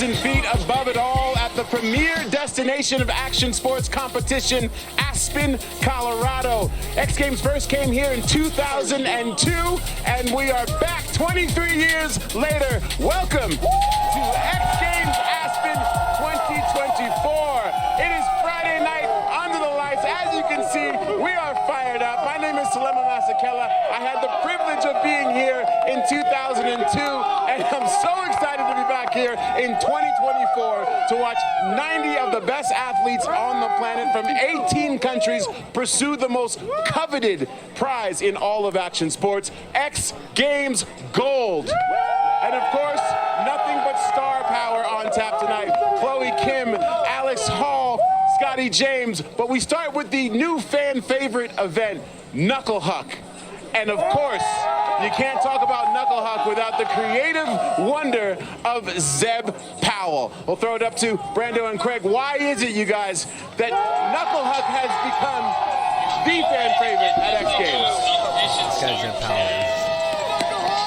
1,000 feet above it all at the premier destination of action sports competition, Aspen, Colorado. X Games first came here in 2002, and we are back 23 years later. Welcome to X Games Aspen 2024. It is Friday night under the lights. As you can see, we are fired up. My name is Salema Masakela. I had the privilege of being here in 2002, and I'm so excited to be back here in 2024 to watch 90 of the best athletes on the planet from 18 countries pursue the most coveted prize in all of action sports, X Games Gold. And of course, nothing but star power on tap tonight. Chloe Kim, Alex Hall, Scotty James. But we start with the new fan favorite event, Knuckle Huck. And of course, you can't talk about Knuckle Huck without the creative wonder of Zeb Powell. We'll throw it up to Brando and Craig. Why is it, you guys, that Knuckle Huck has become the fan favorite at X Games? This guy's Zeb Powell.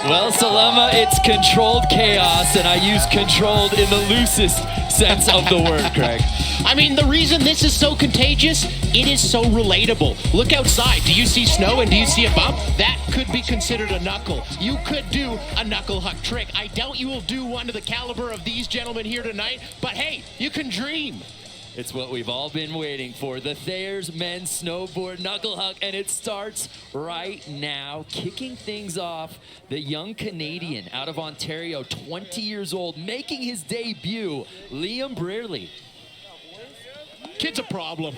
Well, Salema, it's controlled chaos, and I use controlled in the loosest sense of the word, Craig. I mean, the reason this is so contagious, it is so relatable. Look outside. Do you see snow and do you see a bump? That could be considered a knuckle. You could do a Knuckle Huck trick. I doubt you will do one to the caliber of these gentlemen here tonight, but hey, you can dream. It's what we've all been waiting for. The Thayer's men's snowboard Knuckle Huck, and it starts right now. Kicking things off, the young Canadian out of Ontario, 20 years old, making his debut, Liam Brearley. Kid's a problem.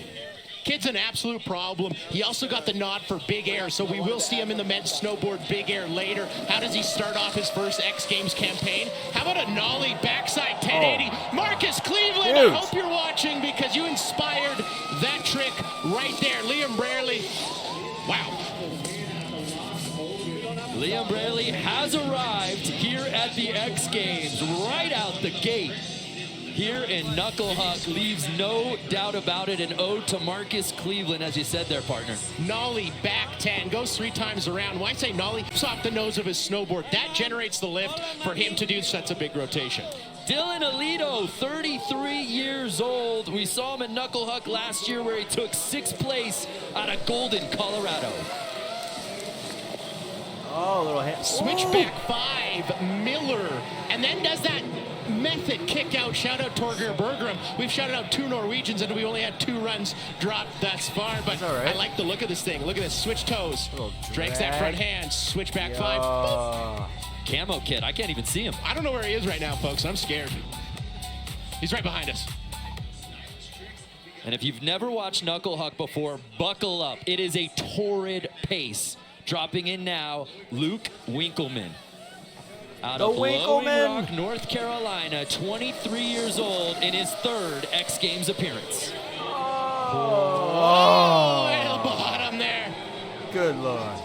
Kid's an absolute problem. He also got the nod for Big Air, so we will see him in the men's snowboard Big Air later. How does he start off his first X Games campaign? How about a nollie backside 1080? Oh. Marcus Cleveland, I hope you're watching because you inspired that trick right there. Liam Brearley, wow. Liam Brearley has arrived here at the X Games right out the gate. Here in Knuckle Huck, leaves no doubt about it. An ode to Marcus Cleveland, as you said there, partner. Nollie back 10, goes 3 times around. Why say nollie? It's off the nose of his snowboard. That generates the lift for him to do such a big rotation. Dylan Alito, 33 years old. We saw him in Knuckle Huck last year where he took 6th place out of Golden, Colorado. Oh, little hit. Switchback 5, Miller, and then does that method kick out. Shout out Torgeir Bergerum. We've shouted out 2 Norwegians and we only had 2 runs dropped thus far, but right. I like the look of this thing. Look at this, switch toes. Drags that front hand, switch back 5. Camo kid, I can't even see him. I don't know where he is right now, folks. I'm scared. He's right behind us. And if you've never watched Knuckle Huck before, buckle up. It is a torrid pace. Dropping in now, Luke Winkleman. Out of Blowing Rock, North Carolina, 23 years old in his 3rd X Games appearance. Oh, hell bottom there. Good Lord.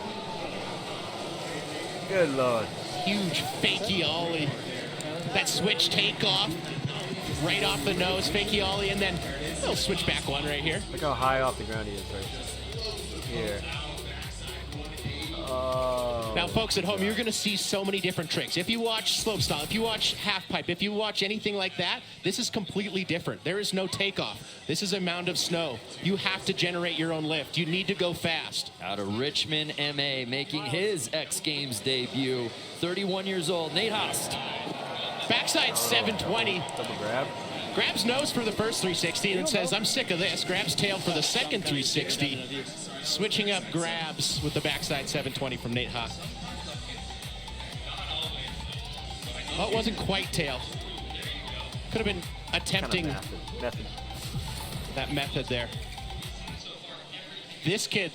Good Lord. Huge fakey ollie. That switch takeoff, right off the nose, fakey ollie, and then a little switchback one right here. Look how high off the ground he is right here. Now, folks at home, you're going to see so many different tricks. If you watch slopestyle, if you watch half pipe, if you watch anything like that, this is completely different. There is no takeoff. This is a mound of snow. You have to generate your own lift. You need to go fast. Out of Richmond, MA, making his X Games debut, 31 years old, Nate Haast. Backside 720. Double grab. Grabs nose for the first 360 and says, I'm sick of this. Grabs tail for the second 360. Switching up grabs with the backside 720 from Nate Haast. Oh, it wasn't quite tail. Could have been attempting that method there. This kid,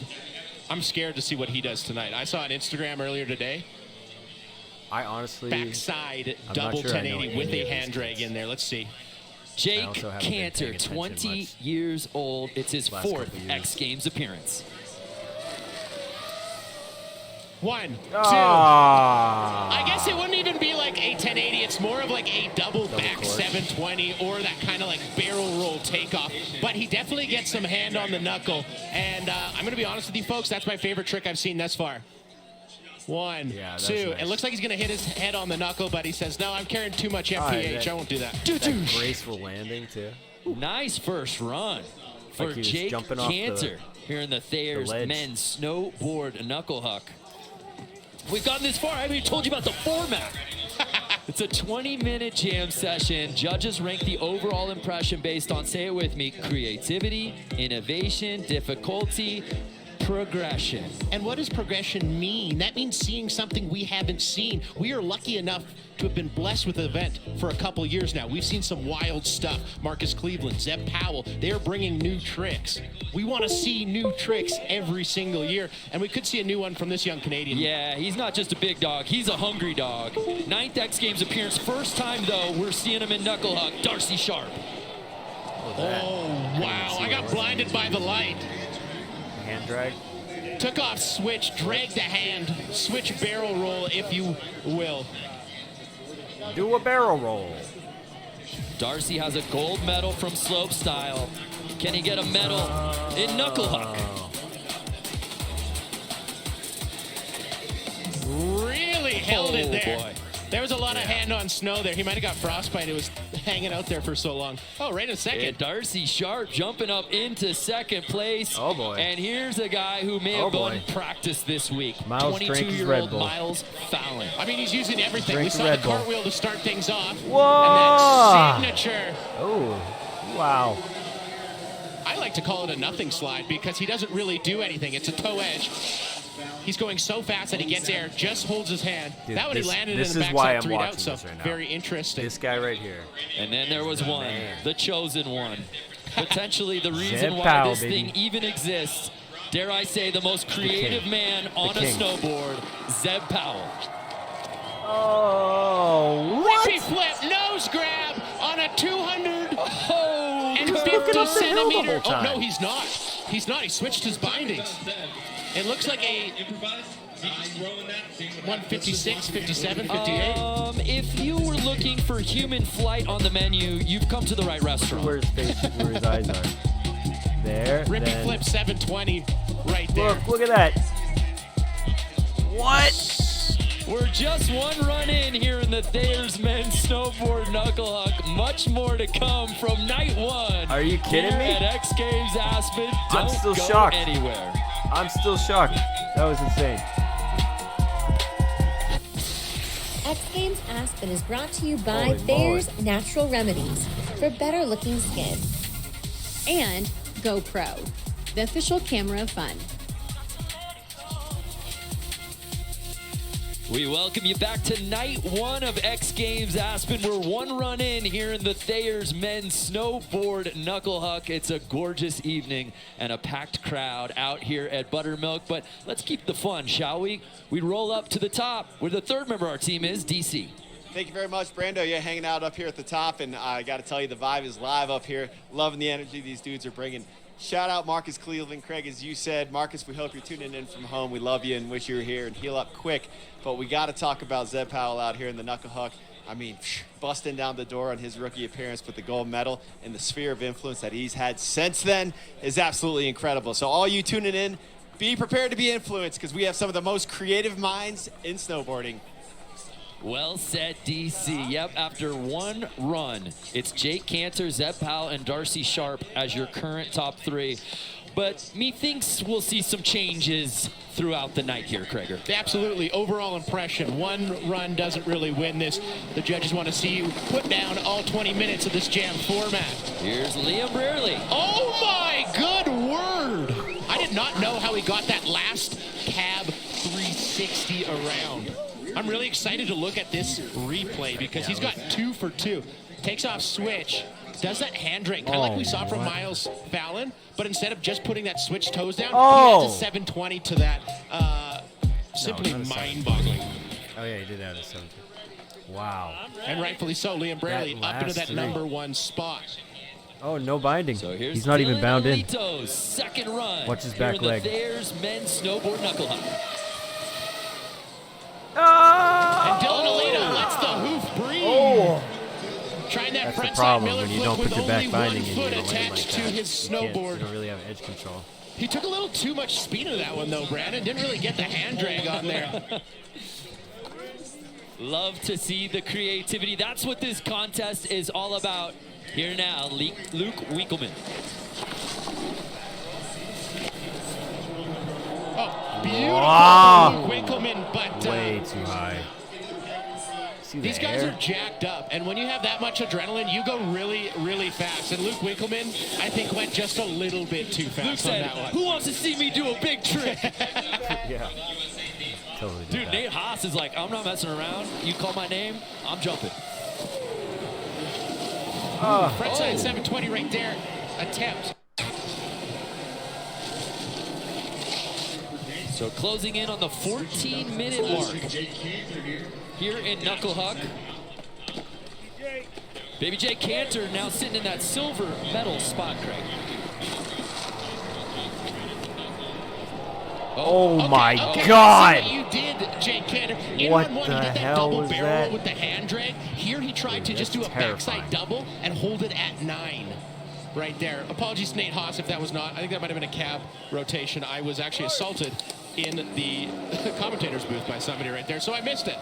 I'm scared to see what he does tonight. I saw on Instagram earlier today. I honestly... Backside double 1080 with a hand drag in there. Let's see. Jake Cantor, 20 years old. It's his 4th X Games appearance. 1, 2. I guess it wouldn't even be like a 1080. It's more of like a double back 720 or that kind of like barrel roll takeoff. But he definitely gets some hand on the knuckle. And I'm going to be honest with you folks, that's my favorite trick I've seen thus far. 1, Yeah, that's 2. nice. It looks like he's going to hit his head on the knuckle, but he says, no, I'm carrying too much FPH. I won't do that. That graceful landing, too. Nice first run for Like he was Jake jumping off Cantor here in the Thayer's ledge. men's snowboard Knuckle Huck. We've gotten this far. I haven't even told you about the format. It's a 20-minute jam session. Judges rank the overall impression based on, say it with me, creativity, innovation, difficulty, progression. And what does progression mean? That means seeing something we haven't seen. We are lucky enough to have been blessed with the event for a couple years now. We've seen some wild stuff. Marcus Cleveland, Zeb Powell, they are bringing new tricks. We want to see new tricks every single year, and we could see a new one from this young Canadian. Yeah, he's not just a big dog, he's a hungry dog. 9th X Games appearance, first time though, we're seeing him in Knuckle Huck, Darcy Sharp. Oh, wow, I got blinded by the light. Hand drag. Took off switch, dragged the hand, switch barrel roll, if you will. Do a barrel roll. Darcy has a gold medal from slopestyle. Can he get a medal in Knuckle Huck? Really held it there. Boy. There was a lot of hand on snow there. He might have got frostbite. It was hanging out there for so long. Oh, right in a second. And Darcy Sharp jumping up into second place. Oh, boy. And here's a guy who may have gone practice this week. Miles drank his Red 22-year-old Bull. Miles Fallon. I mean, he's using everything. Drink We saw Red the Bull. cartwheel to start things off. Whoa! And that signature. Oh, wow. I like to call it a nothing slide because he doesn't really do anything. It's a toe edge. He's going so fast that he gets air, just holds his hand. Dude, that one he landed in this the is why backside I'm three out, watching so this right now. very interesting. This guy right here. And then there was one, Man. the chosen one. Potentially the reason Zeb why Powell, this baby. thing even exists. Dare I say the most creative man on a king. snowboard, Zeb Powell. Oh, Whippy flip, nose grab on a 250 looking up the hill the centimeter. whole Oh, time. no, he's not. He's not. He switched his bindings. It looks like a 156, 57, 58. If you were looking for human flight on the menu, you've come to the right restaurant. where his face, where his eyes are. There. Rippy then- flip 720 right there. Look at that. What? We're just one run in here in the Thayer's men's snowboard Knuckle Huck. Much more to come from night one. Are you kidding here me? At X Games Aspen. I'm Don't still go shocked. anywhere. I'm still shocked. That was insane. X Games Aspen is brought to you by Holy Thayer's moly. Natural Remedies for better looking skin. And GoPro, the official camera of fun. We welcome you back to night one of X Games Aspen. We're one run in here in the Thayer's men's snowboard Knuckle Huck. It's a gorgeous evening and a packed crowd out here at Buttermilk. But let's keep the fun, shall we? We roll up to the top where the third member of our team is, DC. Thank you very much, Brando. You're hanging out up here at the top, and I got to tell you, the vibe is live up here. Loving the energy these dudes are bringing. Shout out Marcus Cleveland. Craig, as you said, Marcus, we hope you're tuning in from home. We love you and wish you were here and heal up quick. But we got to talk about Zeb Powell out here in the Knuckle Huck. I mean, busting down the door on his rookie appearance with the gold medal, and the sphere of influence that he's had since then is absolutely incredible. So all you tuning in, be prepared to be influenced because we have some of the most creative minds in snowboarding. Well said, DC. Yep, after one run, it's Jake Cantor, Zeb Powell, and Darcy Sharp as your current top three. But methinks we'll see some changes throughout the night here, Krager. Absolutely. Overall impression. One run doesn't really win this. The judges want to see you put down all 20 minutes of this jam format. Here's Liam Brearley. Oh my good word! I did not know how he got that last cab 360 around. I'm really excited to look at this replay because he's got 2 for 2. Takes off switch, does that hand drag, kind of like we saw from Miles Fallon, but instead of just putting that switch toes down, he adds a 720 to that. Simply not a mind-boggling. Oh, yeah, he did have a 7. Wow. And rightfully so, Liam Braley That up into last that three. #1 spot. Oh, no binding. So here's He's not even Dylan bound in. Alito's second run. Watch his here back in the leg. Thayer's men's snowboard Knuckle Huck. And Dylan Alito lets the hoof breathe. Oh. Trying that That's the frontside problem Miller when you flip don't with put your only back one binding in foot you attached to his You snowboard. don't really have edge control. He took a little too much speed into that one, though, Brandon. Didn't really get the hand drag on there. Love to see the creativity. That's what this contest is all about. Here now, Luke Winkelman. Oh, beautiful Wow. Winkleman, but Way too high. See the these guys air? are jacked up, and when you have that much adrenaline, you go really, really fast. And Luke Winkelman, I think, went just a little bit too fast Luke on said, that one. who wants to see me do a big trick? Yeah. Totally did Dude, that. Nate Haas is like, I'm not messing around. You call my name, I'm jumping. Frontside 720 right there. Attempt. So closing in on the 14-minute mark here in Knuckle Huck. Baby J Cantor now sitting in that silver medal spot, Craig. Oh my Okay, God! I see what you did, Jake Cantor. In What 1-1, the he did that hell double was barrel that? with the hand drag. Here he tried to just do a That's backside terrifying. double and hold it at 9. Right there. Apologies to Nate Haas if that was not. I think that might have been a cab rotation. I was actually assaulted in the commentator's booth by somebody right there, so I missed it.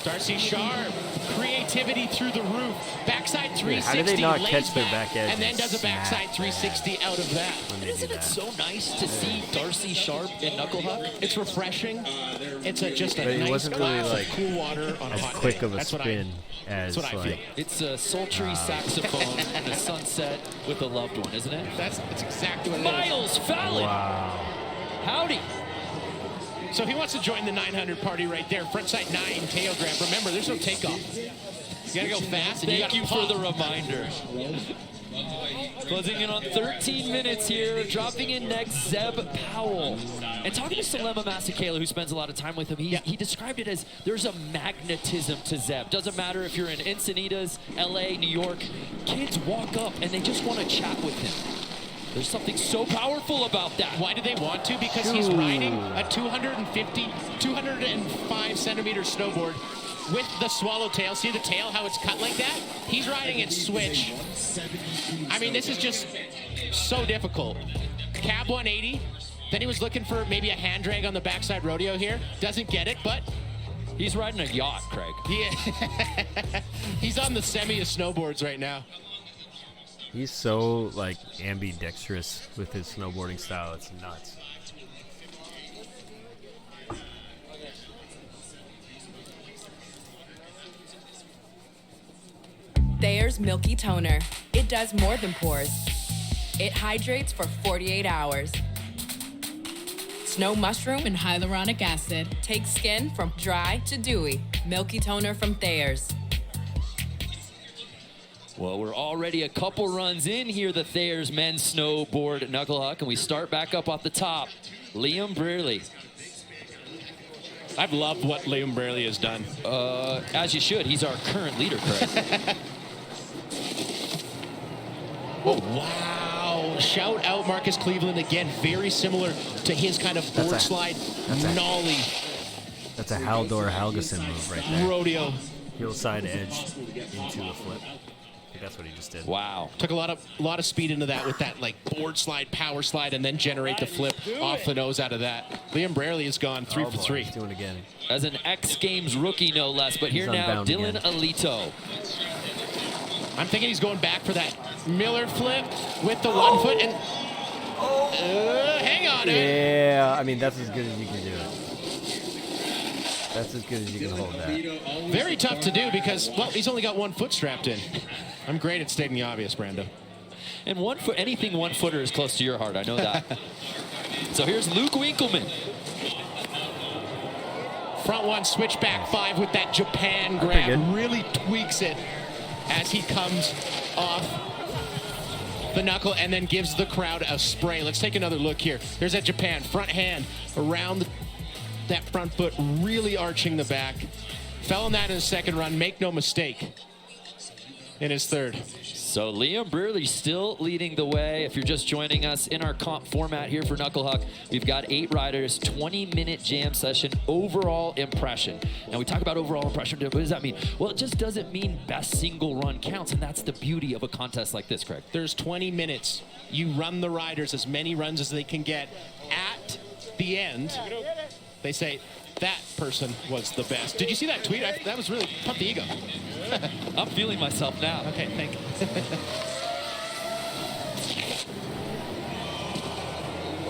Darcy Sharp, creativity through the roof. Backside 360. How did they not lays catch their back, back edge and then and does a backside smack 360 out of that. when they do Isn't it that? so nice to see Darcy Sharp in Knuckle Huck? It's refreshing. It's just a But it nice wasn't really, glass like, of cool water on a As hot quick day. of a That's what spin as that's what I feel. like It's a sultry saxophone and a sunset with a loved one, isn't it? That's exactly what it is. Miles Fallon, wow. howdy. So he wants to join the 900 party right there. Frontside 9 tail grab. Remember, there's no takeoff. You gotta go fast and Thank you you gotta for pop. the reminder. Closing in on 13 minutes here. Dropping in next, Zeb Powell. And talking to Salema Masekela, who spends a lot of time with him, he described it as there's a magnetism to Zeb. Doesn't matter if you're in Encinitas, LA, New York. Kids walk up and they just want to chat with him. There's something so powerful about that. Why do they want to? Because he's riding a 205 centimeter snowboard with the swallowtail. See the tail, how it's cut like that? He's riding it switch. I mean, this is just so difficult. Cab 180. Then he was looking for maybe a hand drag on the backside rodeo here. Doesn't get it, but He's riding a yacht, Craig. he's on the semi of snowboards right now. He's so like ambidextrous with his snowboarding style. It's nuts. Thayer's Milky Toner. It does more than pores. It hydrates for 48 hours. Snow mushroom and hyaluronic acid. Takes skin from dry to dewy. Milky Toner from Thayer's. Well, we're already a couple runs in here, the Thayer's men's snowboard Knuckle Huck, and we start back up off the top. Liam Brearley. I've loved what Liam Brearley has done. As you should. He's our current leader, Craig. Oh, wow. Shout out Marcus Cleveland again. Very similar to his kind of board slide nollie That's a Haldor Helgeson move right there. rodeo. Heel side edge into a flip. I think that's what he just did. Wow. Took a lot of speed into that with that like board slide, power slide, and then generate the flip off the nose out of that. Liam Brearley has gone 3 for 3. He's doing it again. As an X Games rookie, no less. But here He's now, unbound Dylan again. Alito. I'm thinking he's going back for that Miller flip with the 1 foot and hang on. Yeah, I mean that's as good as you can do it. That's as good as you can hold that. Very tough to do because, well, he's only got 1 foot strapped in. I'm great at stating the obvious, Brando. And 1 foot, anything 1 footer is close to your heart. I know that. So here's Luke Winkelman. Front 1, switchback 5 with that Japan pretty grab. good. Really tweaks it as he comes off the knuckle and then gives the crowd a spray. Let's take another look here. There's that Japan front hand around that front foot, really arching the back. Fell on that in his second run, make no mistake, in his third. So Liam Brearley still leading the way. If you're just joining us in our comp format here for Knuckle Huck, we've got 8 riders, 20-minute jam session, overall impression. Now we talk about overall impression, what does that mean? Well, it just doesn't mean best single run counts, and that's the beauty of a contest like this, Craig. There's 20 minutes. You run the riders as many runs as they can get. At the end, they say, that person was the best. Did you see that tweet? That was really pumped the ego. I'm feeling myself now. Okay, thank you.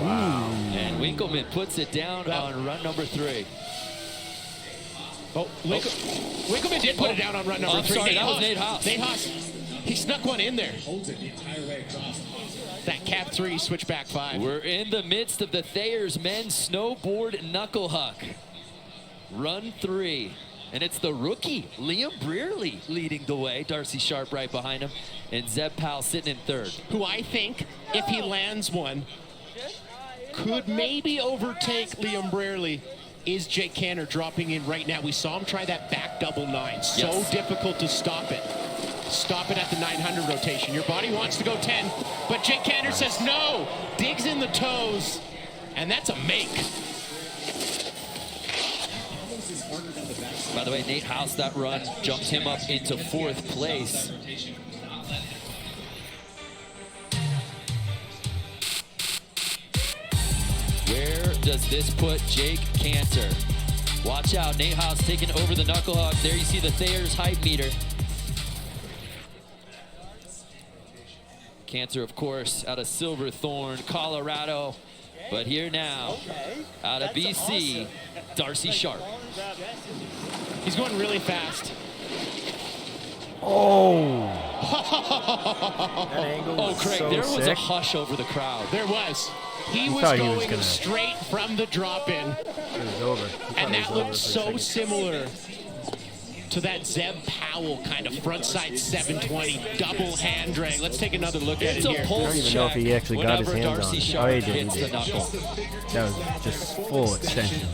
Wow. And Winkleman puts it down on run number 3. Oh, Winkleman did put it down on run number 3. Sorry, that was Nate Haas. Nate Haas. He snuck one in there. That cap 3, switchback 5. We're in the midst of the Thayer's men's snowboard Knuckle Huck. Run 3. And it's the rookie, Liam Brearley, leading the way. Darcy Sharp right behind him. And Zeb Powell sitting in 3rd. Who I think, if he lands one, could maybe overtake Liam Brearley is Jake Cantor dropping in right now. We saw him try that back double 9. So difficult to stop it. Stop it at the 900 rotation. Your body wants to go 10, but Jake Cantor says no. Digs in the toes, and that's a make. By the way, Nate House, that run jumped him up into 4th place. Where does this put Jake Cantor? Watch out, Nate House taking over the Knuckle Huck. There you see the Thayer's hype meter. Cantor, of course, out of Silverthorne, Colorado. But here now, out of BC, Darcy Sharp. He's going really fast. Oh. That angle was Craig, so there was sick. a hush over the crowd. There was. He was thought he going was gonna- straight from the drop-in. It was over. And that looked so similar to that Zeb Powell kind of frontside 720 double hand drag. Let's take another look at it It's a here. I pulse don't even know if check he actually got his whenever hands Darcy on it. Sharp Oh, he did. hits He the did. knuckle. That was just full extension.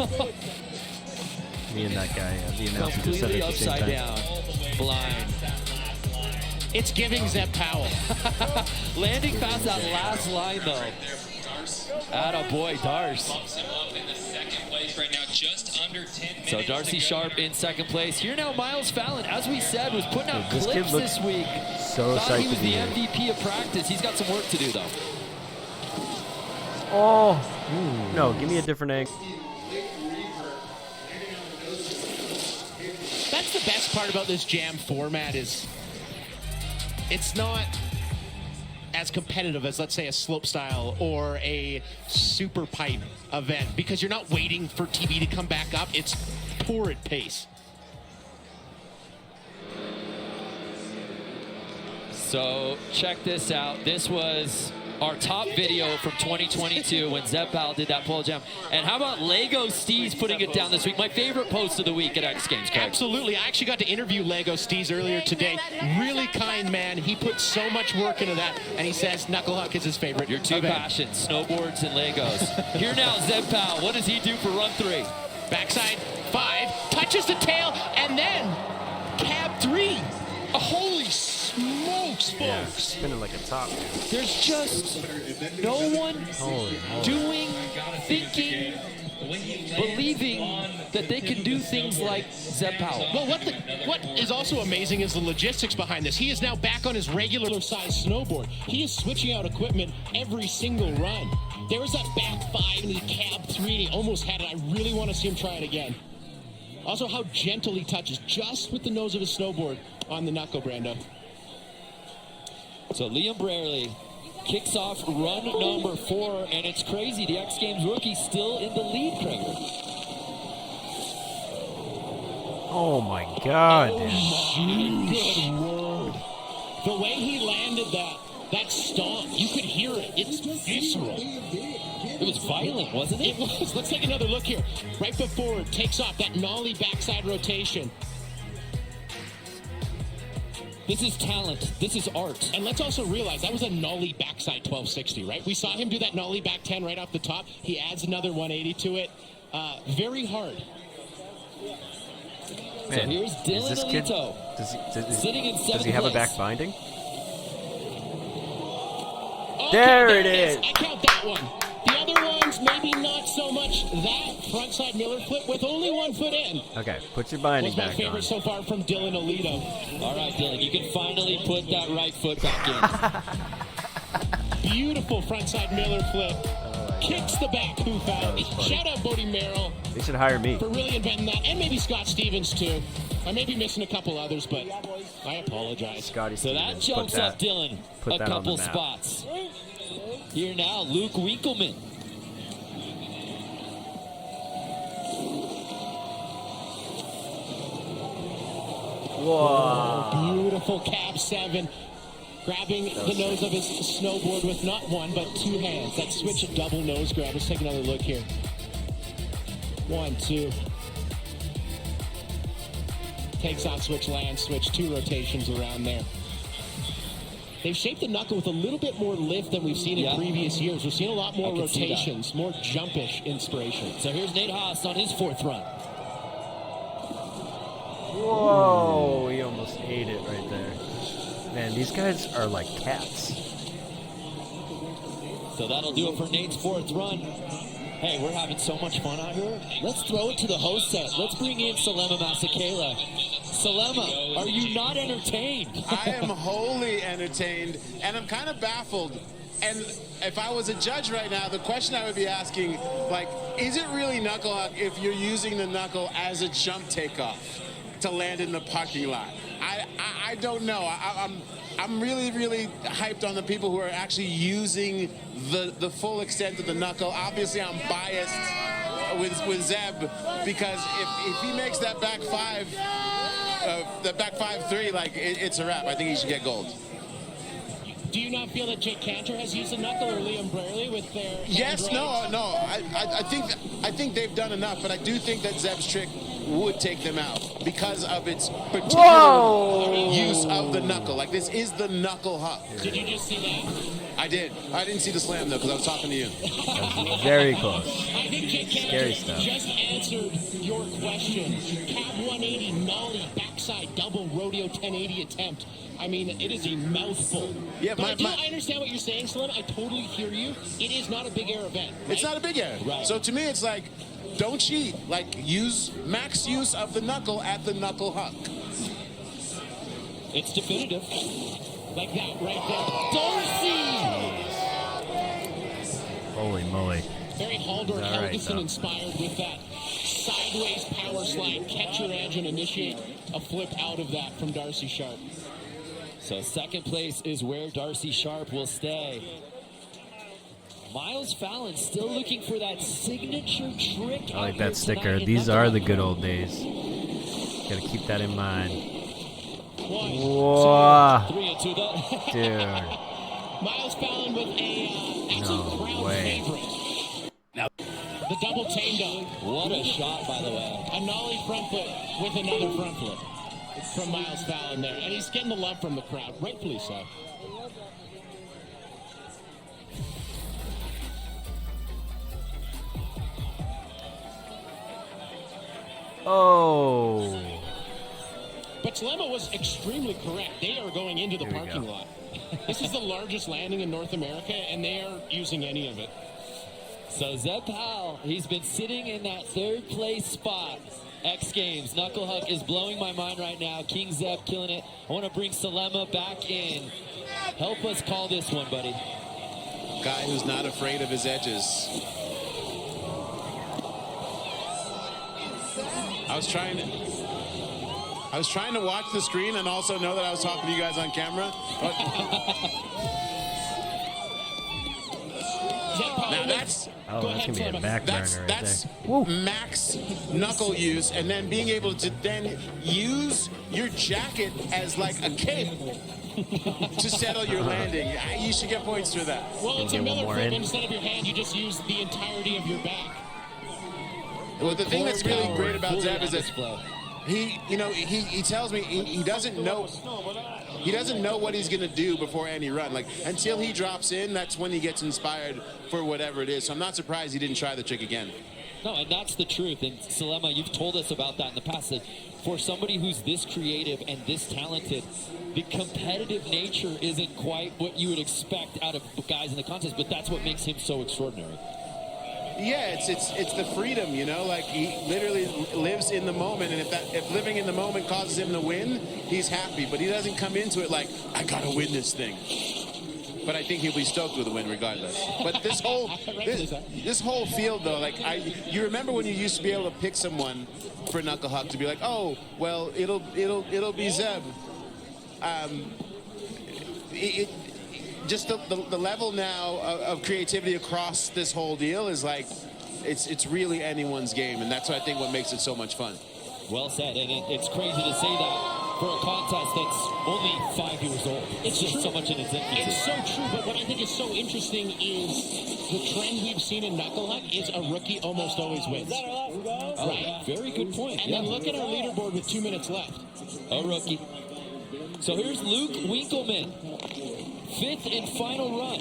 Me and that guy, the announcer just said Completely it at the same upside time. down, blind. It's giving Zeb Powell. Landing past that last line, though. Atta boy, Darce. So Darcy Sharp in 2nd place. Here now, Miles Fallon, as we said, was putting out This kid clips looks this week. so Thought he psyched was to be the here. MVP of practice. He's got some work to do, though. Oh. No, give me a different angle. That's the best part about this jam format is it's not as competitive as, let's say, a slopestyle or a super pipe event because you're not waiting for TV to come back up. It's torrid pace. So check this out. This was our top video from 2022 when Zeb Powell did that pole jam. And how about Lego Steez putting it down this week? My favorite post of the week at X Games, Craig. Absolutely. I actually got to interview Lego Steez earlier today. Really kind man. He put so much work into that, and he says Knuckle Huck is his favorite. Your two event. passions, snowboards and Legos. Here now, Zeb Powell. What does he do for run 3? Backside 5, touches the tail, and then cab 3. Oh, holy smokes, Yeah, folks. spinning like a top. There's just no one Holy moly. doing, thinking, believing that they can do things like Zeb Powell. Well, what is also amazing is the logistics behind this. He is now back on his regular size snowboard. He is switching out equipment every single run. There was that back 5 and he cab 3 and he almost had it. I really want to see him try it again. Also, how gentle he touches just with the nose of his snowboard on the knuckle, Brando. So Liam Brearley kicks off run number 4, and it's crazy. The X Games rookie still in the lead, Craig. Oh my God. Good word. The way he landed that stomp, you could hear it. It's visceral. It was violent, wasn't it? It was. Let's take another look here. Right before it takes off, that nollie backside rotation. This is talent. This is art. And let's also realize that was a nollie backside 1260, right? We saw him do that nollie back 10 right off the top. He adds another 180 to it. Very hard. So here's Dylan is this kid, Alito does sitting in 7th he have a place. back binding? There it is. I count that one. The other ones, maybe not so much that frontside Miller flip with only 1 foot in. Okay, put your binding Was my back favorite on. so far from Dylan Alito. All right, Dylan, you can finally put that right foot back in. Beautiful frontside Miller flip. Kicks the back hoof out. Shout out Bodie Merrill They should hire me. for really inventing that. And maybe Scott Stevens too. I may be missing a couple others, but I apologize. Scotty So that Stevens, jumps put up that, Dylan put a that on the couple map. spots. Here now, Luke Winkelman. Whoa. Beautiful cab 7. Grabbing the nose of his snowboard with not one, but 2 hands. That switch a double nose grab. Let's take another look here. 1, 2. Takes off, switch, land, switch. 2 rotations around there. They've shaped the knuckle with a little bit more lift than we've seen in previous years. We've seen a lot more rotations, more jumpish inspiration. So here's Nate Haas on his 4th run. Whoa, he almost ate it right there. Man, these guys are like cats. So that'll do it for Nate's 4th run. Hey, we're having so much fun out here. Let's throw it to the host set. Let's bring in Salema Masekela. Salema, are you not entertained? I am wholly entertained, and I'm kind of baffled. And if I was a judge right now, the question I would be asking, like, is it really Knuckle Huck if you're using the knuckle as a jump takeoff to land in the parking lot? I don't know. I'm really, really hyped on the people who are actually using the full extent of the knuckle. Obviously, I'm biased with Zeb because if he makes that back 5, that back 5-3, like it's a wrap. I think he should get gold. Do you not feel that Jake Cantor has used the knuckle or Liam Braley with their? Yes, no. I think they've done enough, but I do think that Zeb's trick would take them out because of its particular use of the knuckle. Like, this is the Knuckle Huck. Did you just see that? I did. I didn't see the slam though because I was talking to you. Very close. I think Jake Scary Cantor stuff. just answered your question. Cab 180 nollie backside double rodeo 1080 attempt. I mean, it is a mouthful. Yeah, but I understand what you're saying, Slim. I totally hear you. It is not a big air event. Right? It's not a big air. Right. So to me, it's like, don't cheat. Like, use max use of the knuckle at the Knuckle Huck. It's definitive. Like that right there. Darcy! Holy moly. Very Haldor All right, Helgeson inspired with that sideways power slide, catch your edge, and initiate a flip out of that from Darcy Sharp. So 2nd place is where Darcy Sharp will stay. Miles Fallon still looking for that signature trick. I like that sticker. These are the good old days. Gotta keep that in mind. 1, Whoa. 2, 3 into the Dude. Miles Fallon with a absolute crowd way. favorite. Now the double tame dog. What a shot, by the way. A nollie front foot with another front foot from Miles Fallon there, and he's getting the love from the crowd, rightfully so. Oh. But Salema was extremely correct. They are going into the Here we parking go. lot. This is the largest landing in North America, and they are using any of it. So Zeb Powell, he's been sitting in that 3rd place spot. X Games, Knuckle Huck is blowing my mind right now. King Zeb killing it. I want to bring Salema back in. Help us call this one, buddy. Guy who's not afraid of his edges. I was trying to watch the screen and also know that I was talking to you guys on camera. Now that's That's gonna be a back burner right that's there. max knuckle use, and then being able to then use your jacket as like a cape to settle your landing. You should get points for that. Well, it's a get one Miller more flip. in? Instead of your hand, you just use the entirety of your back. Well, the thing that's really great about Fully Zeb on is that display. he tells me he doesn't know what he's gonna do before any run. Like, until he drops in, that's when he gets inspired for whatever it is. So I'm not surprised he didn't try the trick again. No, and that's the truth. And Salema, you've told us about that in the past. That for somebody who's this creative and this talented, the competitive nature isn't quite what you would expect out of guys in the contest, but that's what makes him so extraordinary. Yeah, it's the freedom, you know, like he literally lives in the moment, and if living in the moment causes him to win, he's happy, but he doesn't come into it like, I gotta win this thing. But I think he'll be stoked with a win regardless. But this whole field though, like you remember when you used to be able to pick someone for Knuckle Huck to be like, oh, well, it'll be Zeb. Just the level now of creativity across this whole deal is like, it's really anyone's game, and that's I think what makes it so much fun. Well said, and it's crazy to say that for a contest that's only 5 years old. It's just true. So much in its infancy. It's so true, but what I think is so interesting is the trend we've seen in Knuckle Huck is a rookie almost always wins. Right? Very good point. And then look at our leaderboard with 2 minutes left. A rookie. So here's Luke Winkleman, 5th and final run,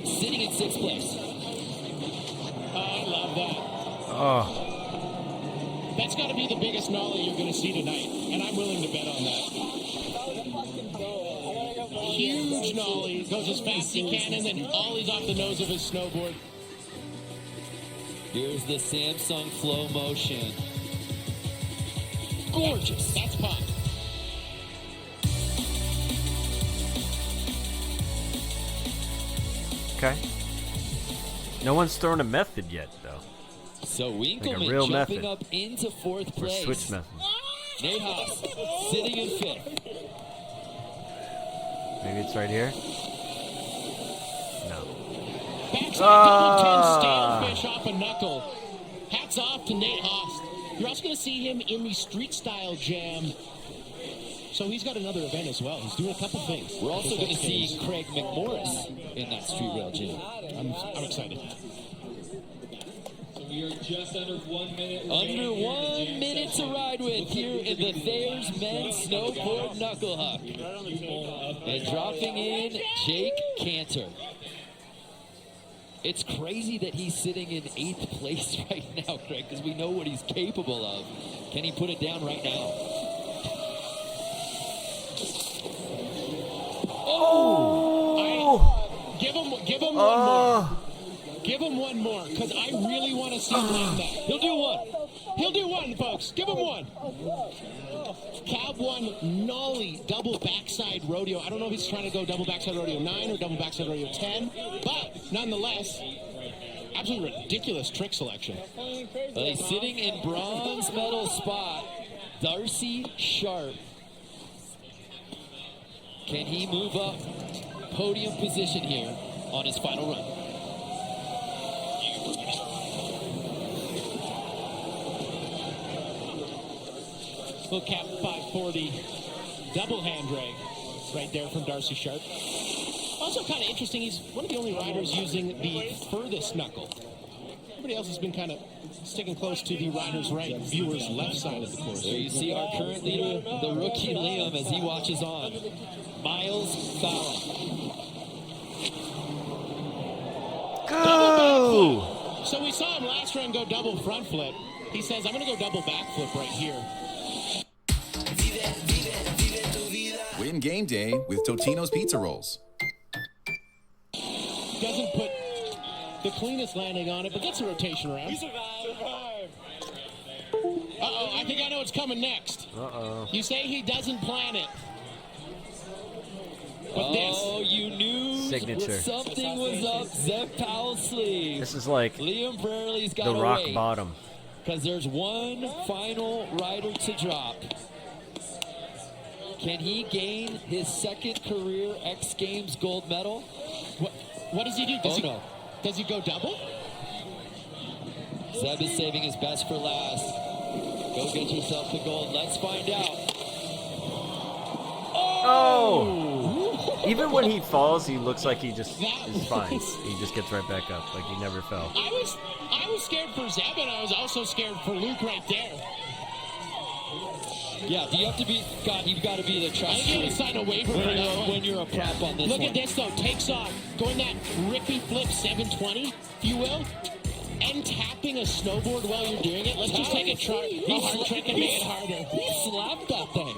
sitting in 6th place. Oh, I love that. Oh. That's got to be the biggest nollie you're going to see tonight, and I'm willing to bet on that. Huge nollie, goes as fast as he can, and then ollies off the nose of his snowboard. Here's the Samsung Flow Motion. Gorgeous. That's pop. Okay. No one's thrown a method yet, though. So Winkleman like a real jumping method. up into 4th Or place. switch method. Nate Haas sitting in 5th. Maybe it's right here. No. Backside double 10 stale fish off a knuckle. Hats off to Nate Haas. You're also going to see him in the street style jam. So he's got another event as well. He's doing a couple things. We're also going to see Craig McMorris in that street rail jam. I'm excited. We are just under 1 minute. Under 1 minute to ride with here in the Thayer's Men's Snowboard Knuckle Huck. And dropping in Jake Cantor. It's crazy that he's sitting in 8th place right now, Craig, because we know what he's capable of. Can he put it down right now? Oh! Give him one more. Give him one more, because I really want to see him land that. He'll do one. He'll do one, folks. Give him one. Cab 1 nollie double backside rodeo. I don't know if he's trying to go double backside rodeo 9 or double backside rodeo 10, but nonetheless, absolutely ridiculous trick selection. Well, he's sitting in bronze medal spot. Darcy Sharp. Can he move up podium position here on his final run? Little cap 540 double hand drag right there from Darcy Sharp. Also kind of interesting, he's one of the only riders using the furthest knuckle. Everybody else has been kind of sticking close to the rider's right, viewer's left side of the course. There you see our current leader, the rookie Liam, as he watches on. Miles Fallon. Go! So we saw him last run go double front flip. He says, I'm going to go double back flip right here. Win game day with Totino's Pizza Rolls. Doesn't put the cleanest landing on it, but gets a rotation around. He survived. Uh-oh, I think I know what's coming next. Uh-oh. You say he doesn't plan it. But you knew signature. Something was up Zeb Powell's sleeve. This is like Liam Brierley's got the rock bottom. Because there's one final rider to drop. Can he gain his 2nd career X Games gold medal? What does he do? Does he go double? Zeb is saving his best for last. Go get yourself the gold. Let's find out. Oh! Even when he falls, he looks like he just is fine. He just gets right back up, like he never fell. I was scared for Zeb, and I was also scared for Luke right there. Yeah, do you have to be, God, you've got to be the trust. I think you sign a waiver for that when you're a prop on this Look one. at this, though. Takes off. Going that rippy flip 720, if you will. and tapping a snowboard while you're doing it. Let's just take a hard trick and make it harder. He slapped that thing.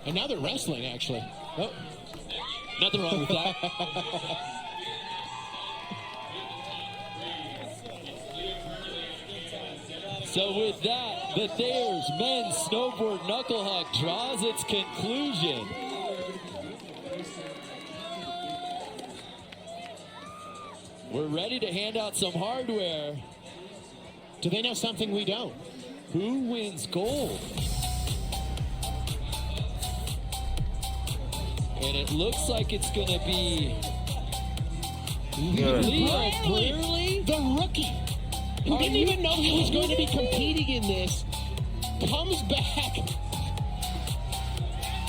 And now they're wrestling, actually. Oh. Nothing wrong with that. So with that, the Thayer's men's snowboard knuckle huck draws its conclusion. We're ready to hand out some hardware. Do they know something we don't? Who wins gold? And it looks like it's going to be Leo Brearley, the rookie, who didn't even know he was going to be competing in this, comes back,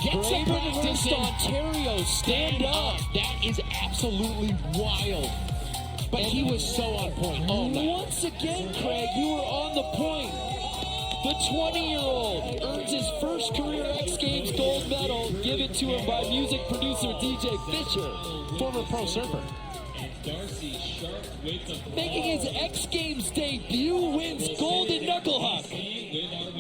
gets a practice in Ontario, stand up. That is absolutely wild. But he was so on point all night. Once again, Craig, you were on the point. The 20-year-old earns his first career X Games gold medal given to him by music producer DJ Fisher, former pro surfer. Making his X Games debut, wins gold in Knuckle Huck.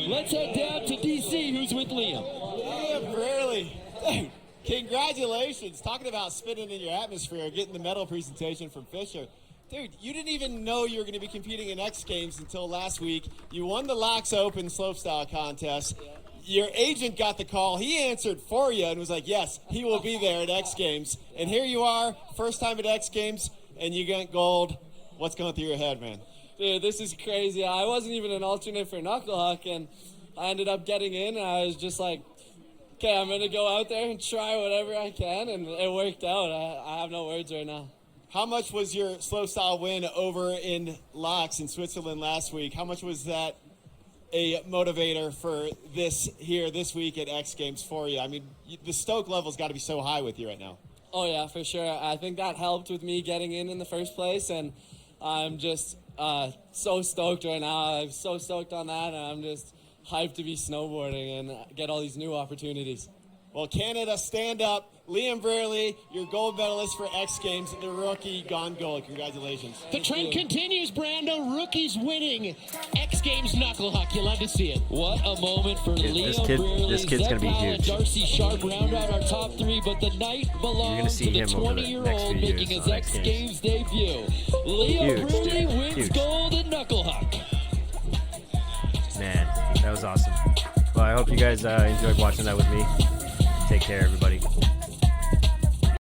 Let's head down to DC, who's with Liam. Liam Brearley. Dude, congratulations. Talking about spinning in your atmosphere, getting the medal presentation from Fisher. Dude, you didn't even know you were going to be competing in X Games until last week. You won the Locks Open slopestyle contest. Your agent got the call. He answered for you and was like, yes, he will be there at X Games. And here you are, first time at X Games, and you got gold. What's going through your head, man? Dude, this is crazy. I wasn't even an alternate for Knuckle Huck, and I ended up getting in, and I was just like, okay, I'm going to go out there and try whatever I can, and it worked out. I have no words right now. How much was your slopestyle win over in Locks in Switzerland last week? How much was that a motivator for this week at X Games for you? I mean, the stoke level's got to be so high with you right now. Oh, yeah, for sure. I think that helped with me getting in the first place, and I'm just so stoked right now. I'm so stoked on that, and I'm just hyped to be snowboarding and get all these new opportunities. Well, Canada, stand up. Liam Brearley, your gold medalist for X Games, the rookie gone gold. Congratulations. The trend continues, Brando. Rookies winning X Games Knuckle Huck. You love to see it. What a moment for Liam Brearley. This kid's going to be huge. Darcy Sharp round out our top three, but the night belongs to the 20-year-old making his X Games debut. Liam Brearley wins gold in Knuckle Huck. Man, that was awesome. Well, I hope you guys enjoyed watching that with me. Take care, everybody.